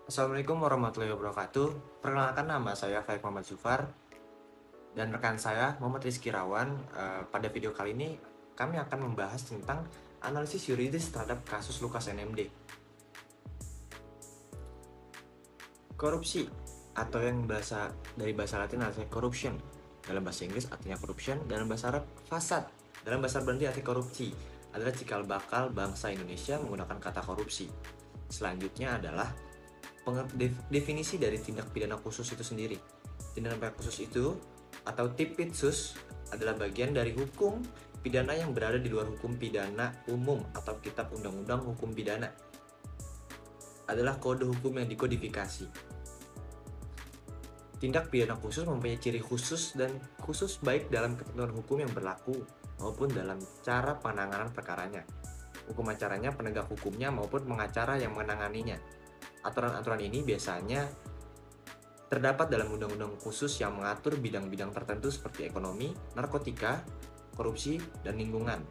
Assalamualaikum warahmatullahi wabarakatuh. Perkenalkan, nama saya Faik Muhammad Zufar dan rekan saya Muhammad Rizky Rawan. Pada video kali ini kami akan membahas tentang analisis yuridis terhadap kasus Lukas NMD. Korupsi atau yang dari bahasa Latin artinya corruption, dalam bahasa Inggris artinya corruption, dalam bahasa Arab fasad, dalam bahasa Belanda arti korupsi adalah cikal bakal bangsa Indonesia menggunakan kata korupsi. Selanjutnya adalah definisi dari tindak pidana khusus itu sendiri. Tindak pidana khusus itu atau tipidsus adalah bagian dari hukum pidana yang berada di luar hukum pidana umum atau kitab undang-undang hukum pidana. Adalah kode hukum yang dikodifikasi. Tindak pidana khusus mempunyai ciri khusus dan khusus baik dalam ketentuan hukum yang berlaku maupun dalam cara penanganan perkaranya, hukum acaranya, penegak hukumnya maupun pengacara yang menanganinya. Aturan-aturan ini biasanya terdapat dalam undang-undang khusus yang mengatur bidang-bidang tertentu seperti ekonomi, narkotika, korupsi, dan lingkungan.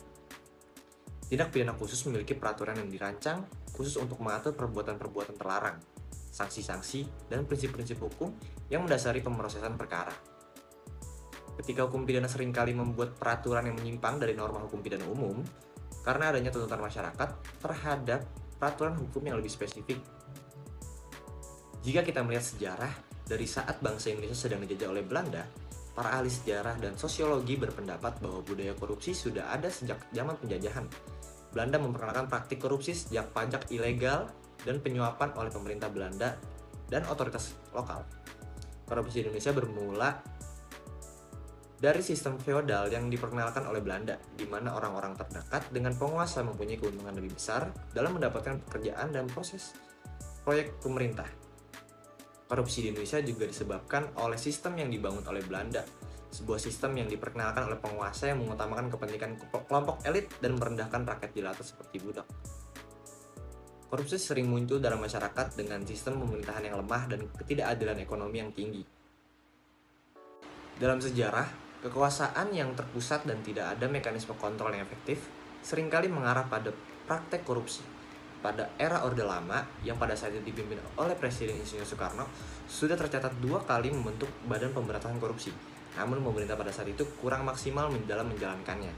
Tindak pidana khusus memiliki peraturan yang dirancang khusus untuk mengatur perbuatan-perbuatan terlarang, sanksi-sanksi, dan prinsip-prinsip hukum yang mendasari pemrosesan perkara. Ketika hukum pidana seringkali membuat peraturan yang menyimpang dari norma hukum pidana umum, karena adanya tuntutan masyarakat terhadap peraturan hukum yang lebih spesifik. Jika kita melihat sejarah, dari saat bangsa Indonesia sedang dijajah oleh Belanda, para ahli sejarah dan sosiologi berpendapat bahwa budaya korupsi sudah ada sejak zaman penjajahan. Belanda memperkenalkan praktik korupsi sejak pajak ilegal dan penyuapan oleh pemerintah Belanda dan otoritas lokal. Korupsi di Indonesia bermula dari sistem feodal yang diperkenalkan oleh Belanda, di mana orang-orang terdekat dengan penguasa mempunyai keuntungan lebih besar dalam mendapatkan pekerjaan dan proses proyek pemerintah. Korupsi di Indonesia juga disebabkan oleh sistem yang dibangun oleh Belanda, sebuah sistem yang diperkenalkan oleh penguasa yang mengutamakan kepentingan kelompok elit dan merendahkan rakyat jelata seperti budak. Korupsi sering muncul dalam masyarakat dengan sistem pemerintahan yang lemah dan ketidakadilan ekonomi yang tinggi. Dalam sejarah, kekuasaan yang terpusat dan tidak ada mekanisme kontrol yang efektif seringkali mengarah pada praktek korupsi. Pada era Orde Lama, yang pada saat itu dipimpin oleh Presiden Insinyur Soekarno, sudah tercatat 2 kali membentuk Badan Pemberantasan Korupsi. Namun pemerintah pada saat itu kurang maksimal dalam menjalankannya.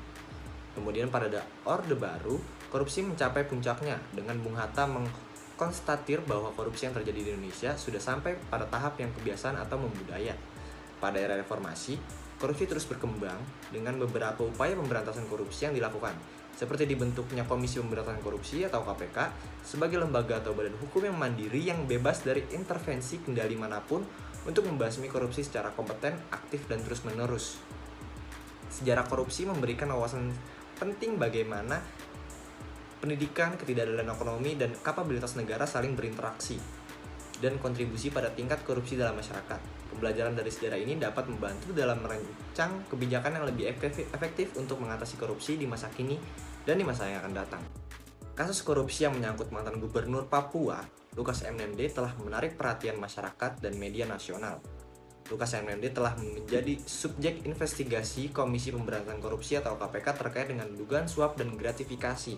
Kemudian pada Orde Baru, korupsi mencapai puncaknya dengan Bung Hatta mengkonstatir bahwa korupsi yang terjadi di Indonesia sudah sampai pada tahap yang kebiasaan atau membudaya. Pada era reformasi, korupsi terus berkembang dengan beberapa upaya pemberantasan korupsi yang dilakukan, seperti dibentuknya Komisi Pemberantasan Korupsi atau KPK sebagai lembaga atau badan hukum yang mandiri yang bebas dari intervensi kendali manapun untuk membasmi korupsi secara kompeten, aktif, dan terus-menerus. Sejarah korupsi memberikan wawasan penting bagaimana pendidikan, ketidakadilan ekonomi, dan kapabilitas negara saling berinteraksi dan kontribusi pada tingkat korupsi dalam masyarakat. Pembelajaran dari sejarah ini dapat membantu dalam merancang kebijakan yang lebih efektif untuk mengatasi korupsi di masa kini dan di masa yang akan datang. Kasus korupsi yang menyangkut mantan gubernur Papua, Lukas NMD, telah menarik perhatian masyarakat dan media nasional. Lukas NMD telah menjadi subjek investigasi Komisi Pemberantasan Korupsi atau KPK terkait dengan dugaan suap dan gratifikasi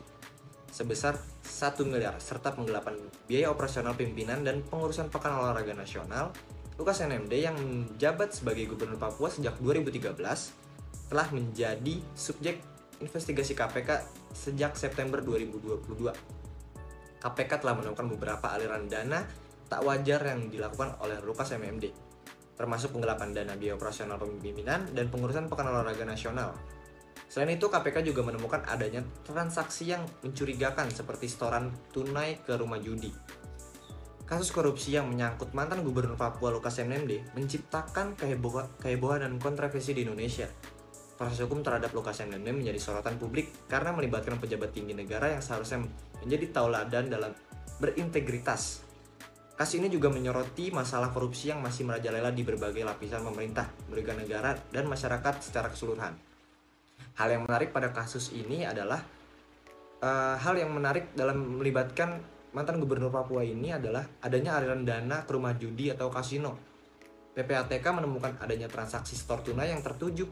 sebesar 1 miliar serta penggelapan biaya operasional pimpinan dan pengurusan Pekan Olahraga Nasional. Lukas NMD yang menjabat sebagai Gubernur Papua sejak 2013 telah menjadi subjek investigasi KPK sejak September 2022. KPK telah menemukan beberapa aliran dana tak wajar yang dilakukan oleh Lukas NMD, termasuk penggelapan dana biaya operasional pimpinan dan pengurusan Pekan Olahraga Nasional. Selain itu, KPK juga menemukan adanya transaksi yang mencurigakan seperti setoran tunai ke rumah judi. Kasus korupsi yang menyangkut mantan Gubernur Papua Lukas NMD menciptakan kehebohan dan kontroversi di Indonesia. Proses hukum terhadap Lukas NMD menjadi sorotan publik karena melibatkan pejabat tinggi negara yang seharusnya menjadi tauladan dalam berintegritas. Kasus ini juga menyoroti masalah korupsi yang masih merajalela di berbagai lapisan pemerintah, lembaga negara, dan masyarakat secara keseluruhan. Hal yang menarik pada kasus ini adalah hal yang menarik dalam melibatkan mantan gubernur Papua ini adalah adanya aliran dana ke rumah judi atau kasino. PPATK menemukan adanya transaksi setor tunai yang tertuju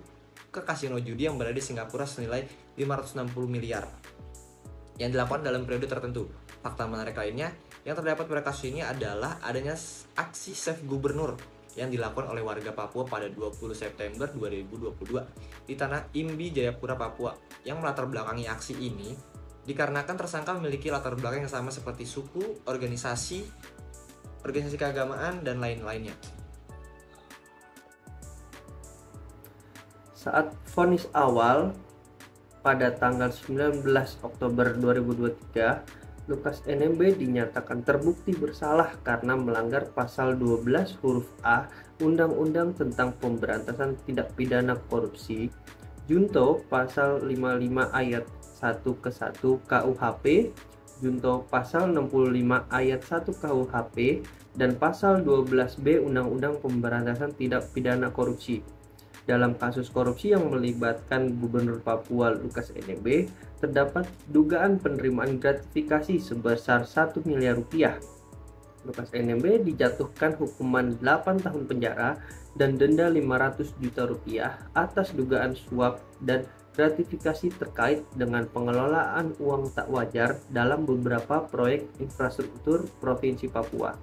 ke kasino judi yang berada di Singapura senilai 560 miliar yang dilakukan dalam periode tertentu. Fakta menarik lainnya, Yang terdapat pada kasus ini adalah adanya aksi Save Gubernur yang dilakukan oleh warga Papua pada 20 September 2022 di tanah Imbi, Jayapura, Papua. Yang melatar belakangi aksi ini dikarenakan tersangka memiliki latar belakang yang sama seperti suku, organisasi keagamaan, dan lain-lainnya. Saat vonis awal pada tanggal 19 Oktober 2023, Lukas NMB dinyatakan terbukti bersalah karena melanggar pasal 12 huruf A Undang-Undang tentang Pemberantasan Tindak Pidana Korupsi, junto pasal 55 ayat 1 ke 1 KUHP, junto pasal 65 ayat 1 KUHP, dan pasal 12B Undang-Undang Pemberantasan Tindak Pidana Korupsi. Dalam kasus korupsi yang melibatkan Gubernur Papua Lukas NMB, terdapat dugaan penerimaan gratifikasi sebesar 1 miliar rupiah. Lukas NMB dijatuhkan hukuman 8 tahun penjara dan denda 500 juta rupiah atas dugaan suap dan gratifikasi terkait dengan pengelolaan uang tak wajar dalam beberapa proyek infrastruktur Provinsi Papua.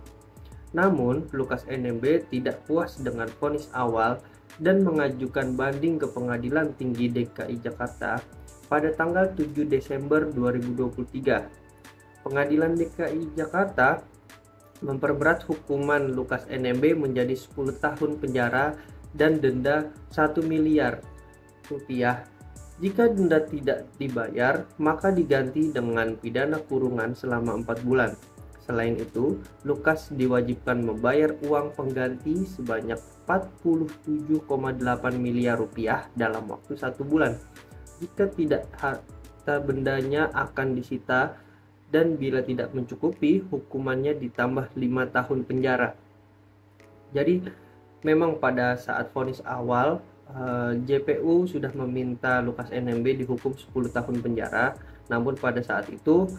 Namun, Lukas NMB tidak puas dengan vonis awal dan mengajukan banding ke Pengadilan Tinggi DKI Jakarta pada tanggal 7 Desember 2023. Pengadilan DKI Jakarta memperberat hukuman Lukas NMB menjadi 10 tahun penjara dan denda 1 miliar rupiah. Jika denda tidak dibayar, maka diganti dengan pidana kurungan selama 4 bulan. Selain itu, Lukas diwajibkan membayar uang pengganti sebanyak 47,8 miliar rupiah dalam waktu 1 bulan. Jika tidak, harta bendanya akan disita, dan bila tidak mencukupi, hukumannya ditambah 5 tahun penjara. Jadi memang pada saat vonis awal, JPU sudah meminta Lukas NMB dihukum 10 tahun penjara, namun pada saat itu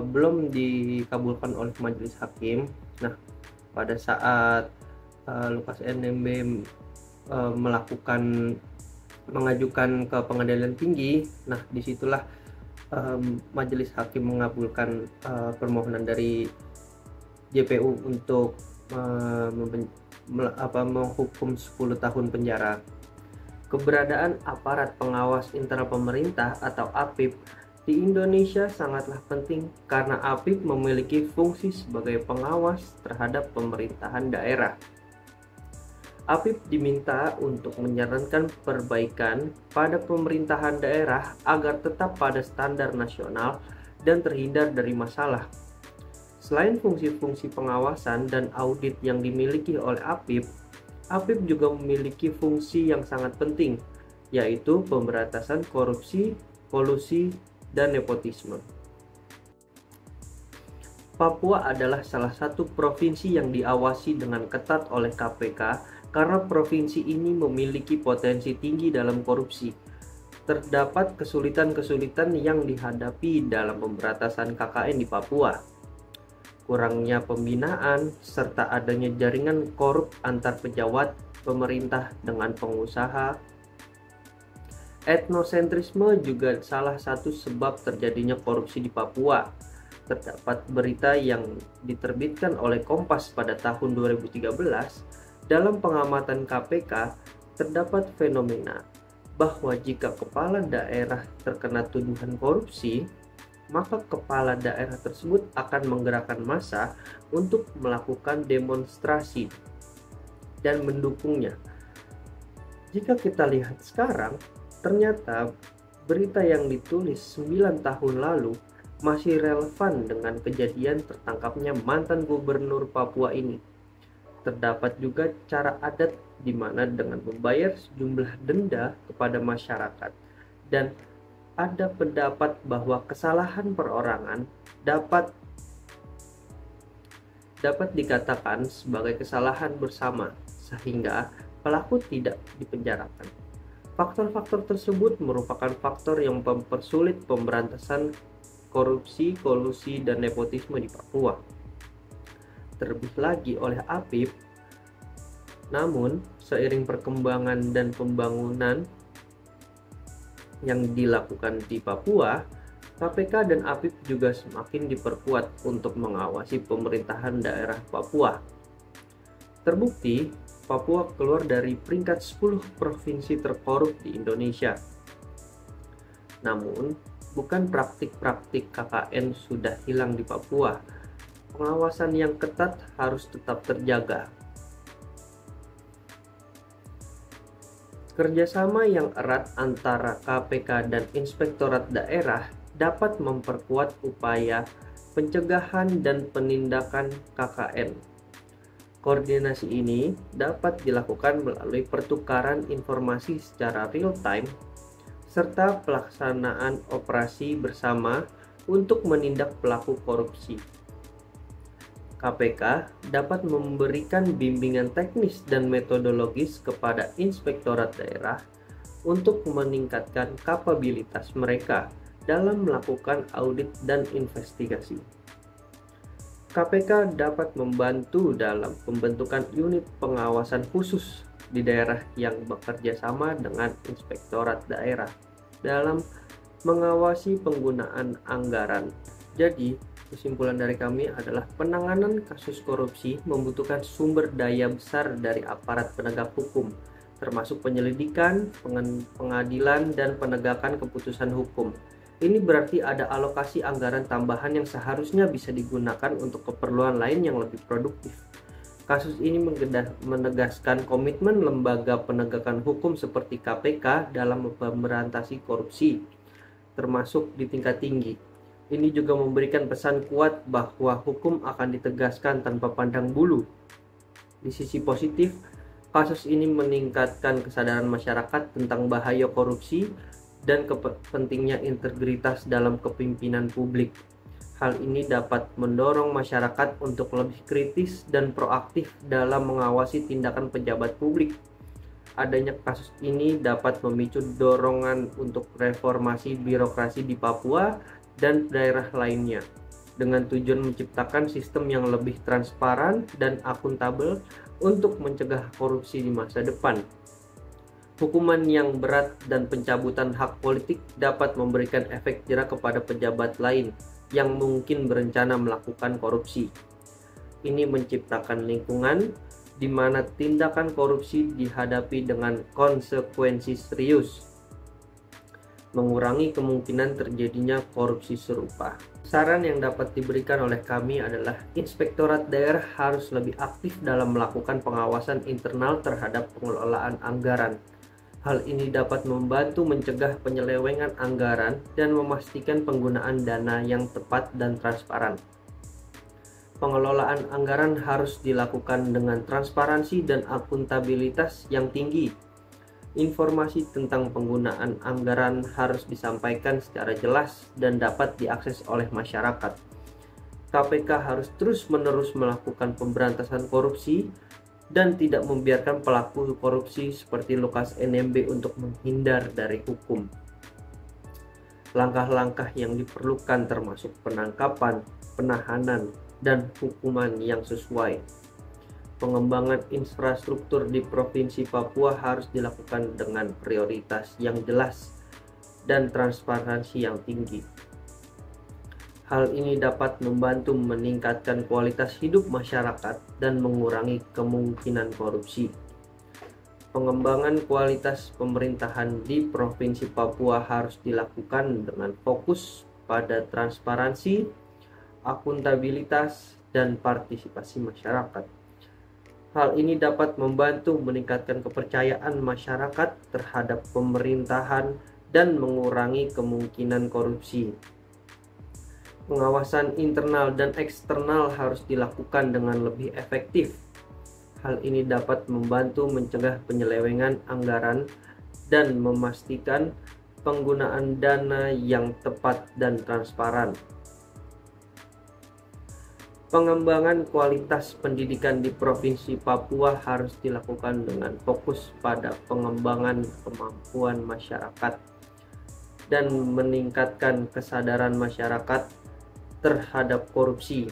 belum dikabulkan oleh majelis hakim. Nah, pada saat Lukas NMB mengajukan ke pengadilan tinggi, nah disitulah majelis hakim mengabulkan permohonan dari JPU untuk menghukum 10 tahun penjara. Keberadaan aparat pengawas internal pemerintah atau APIP di Indonesia sangatlah penting karena APIP memiliki fungsi sebagai pengawas terhadap pemerintahan daerah. APIP diminta untuk menyarankan perbaikan pada pemerintahan daerah agar tetap pada standar nasional dan terhindar dari masalah. Selain fungsi-fungsi pengawasan dan audit yang dimiliki oleh APIP, APIP juga memiliki fungsi yang sangat penting, yaitu pemberantasan korupsi, kolusi, dan nepotisme. Papua adalah salah satu provinsi yang diawasi dengan ketat oleh KPK karena provinsi ini memiliki potensi tinggi dalam korupsi. Terdapat kesulitan-kesulitan yang dihadapi dalam pemberantasan KKN di Papua. Kurangnya pembinaan serta adanya jaringan korup antar pejabat pemerintah dengan pengusaha. Etnosentrisme juga salah satu sebab terjadinya korupsi di Papua. Terdapat berita yang diterbitkan oleh Kompas pada tahun 2013. Dalam pengamatan KPK, terdapat fenomena bahwa jika kepala daerah terkena tuduhan korupsi, maka kepala daerah tersebut akan menggerakkan massa untuk melakukan demonstrasi dan mendukungnya. Jika kita lihat sekarang, ternyata berita yang ditulis 9 tahun lalu masih relevan dengan kejadian tertangkapnya mantan gubernur Papua ini. Terdapat juga cara adat di mana dengan membayar sejumlah denda kepada masyarakat, dan ada pendapat bahwa kesalahan perorangan dapat dikatakan sebagai kesalahan bersama sehingga pelaku tidak dipenjarakan. Faktor-faktor tersebut merupakan faktor yang mempersulit pemberantasan korupsi, kolusi, dan nepotisme di Papua. Terlebih lagi oleh APIP. Namun, seiring perkembangan dan pembangunan yang dilakukan di Papua, KPK dan APIP juga semakin diperkuat untuk mengawasi pemerintahan daerah Papua. Terbukti, Papua keluar dari peringkat 10 provinsi terkorup di Indonesia. Namun, bukan praktik-praktik KKN sudah hilang di Papua. Pengawasan yang ketat harus tetap terjaga. Kerjasama yang erat antara KPK dan Inspektorat Daerah dapat memperkuat upaya pencegahan dan penindakan KKN. Koordinasi ini dapat dilakukan melalui pertukaran informasi secara real-time serta pelaksanaan operasi bersama untuk menindak pelaku korupsi. KPK dapat memberikan bimbingan teknis dan metodologis kepada inspektorat daerah untuk meningkatkan kapabilitas mereka dalam melakukan audit dan investigasi. KPK dapat membantu dalam pembentukan unit pengawasan khusus di daerah yang bekerja sama dengan inspektorat daerah dalam mengawasi penggunaan anggaran. Jadi, kesimpulan dari kami adalah penanganan kasus korupsi membutuhkan sumber daya besar dari aparat penegak hukum, termasuk penyelidikan, pengadilan, dan penegakan keputusan hukum. Ini berarti ada alokasi anggaran tambahan yang seharusnya bisa digunakan untuk keperluan lain yang lebih produktif. Kasus ini menegaskan komitmen lembaga penegakan hukum seperti KPK dalam memberantas korupsi, termasuk di tingkat tinggi. Ini juga memberikan pesan kuat bahwa hukum akan ditegaskan tanpa pandang bulu. Di sisi positif, kasus ini meningkatkan kesadaran masyarakat tentang bahaya korupsi dan pentingnya integritas dalam kepemimpinan publik. Hal ini dapat mendorong masyarakat untuk lebih kritis dan proaktif dalam mengawasi tindakan pejabat publik. Adanya kasus ini dapat memicu dorongan untuk reformasi birokrasi di Papua dan daerah lainnya, dengan tujuan menciptakan sistem yang lebih transparan dan akuntabel untuk mencegah korupsi di masa depan. Hukuman yang berat dan pencabutan hak politik dapat memberikan efek jera kepada pejabat lain yang mungkin berencana melakukan korupsi. Ini menciptakan lingkungan di mana tindakan korupsi dihadapi dengan konsekuensi serius, mengurangi kemungkinan terjadinya korupsi serupa. Saran yang dapat diberikan oleh kami adalah inspektorat daerah harus lebih aktif dalam melakukan pengawasan internal terhadap pengelolaan anggaran. Hal ini dapat membantu mencegah penyelewengan anggaran dan memastikan penggunaan dana yang tepat dan transparan. Pengelolaan anggaran harus dilakukan dengan transparansi dan akuntabilitas yang tinggi. Informasi tentang penggunaan anggaran harus disampaikan secara jelas dan dapat diakses oleh masyarakat. KPK harus terus-menerus melakukan pemberantasan korupsi dan tidak membiarkan pelaku korupsi seperti Lukas NMB untuk menghindar dari hukum. Langkah-langkah yang diperlukan termasuk penangkapan, penahanan, dan hukuman yang sesuai. Pengembangan infrastruktur di Provinsi Papua harus dilakukan dengan prioritas yang jelas dan transparansi yang tinggi. Hal ini dapat membantu meningkatkan kualitas hidup masyarakat dan mengurangi kemungkinan korupsi. Pengembangan kualitas pemerintahan di Provinsi Papua harus dilakukan dengan fokus pada transparansi, akuntabilitas, dan partisipasi masyarakat. Hal ini dapat membantu meningkatkan kepercayaan masyarakat terhadap pemerintahan dan mengurangi kemungkinan korupsi. Pengawasan internal dan eksternal harus dilakukan dengan lebih efektif. Hal ini dapat membantu mencegah penyelewengan anggaran dan memastikan penggunaan dana yang tepat dan transparan. Pengembangan kualitas pendidikan di Provinsi Papua harus dilakukan dengan fokus pada pengembangan kemampuan masyarakat dan meningkatkan kesadaran masyarakat terhadap korupsi.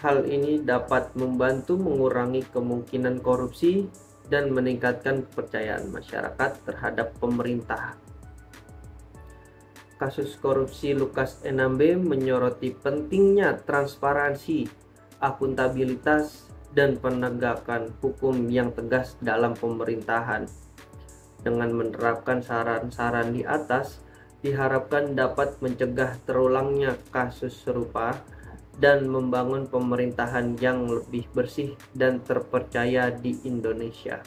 Hal ini dapat membantu mengurangi kemungkinan korupsi dan meningkatkan kepercayaan masyarakat terhadap pemerintah. Kasus korupsi Lukas NMB menyoroti pentingnya transparansi, akuntabilitas, dan penegakan hukum yang tegas dalam pemerintahan. Dengan menerapkan saran-saran di atas, diharapkan dapat mencegah terulangnya kasus serupa dan membangun pemerintahan yang lebih bersih dan terpercaya di Indonesia.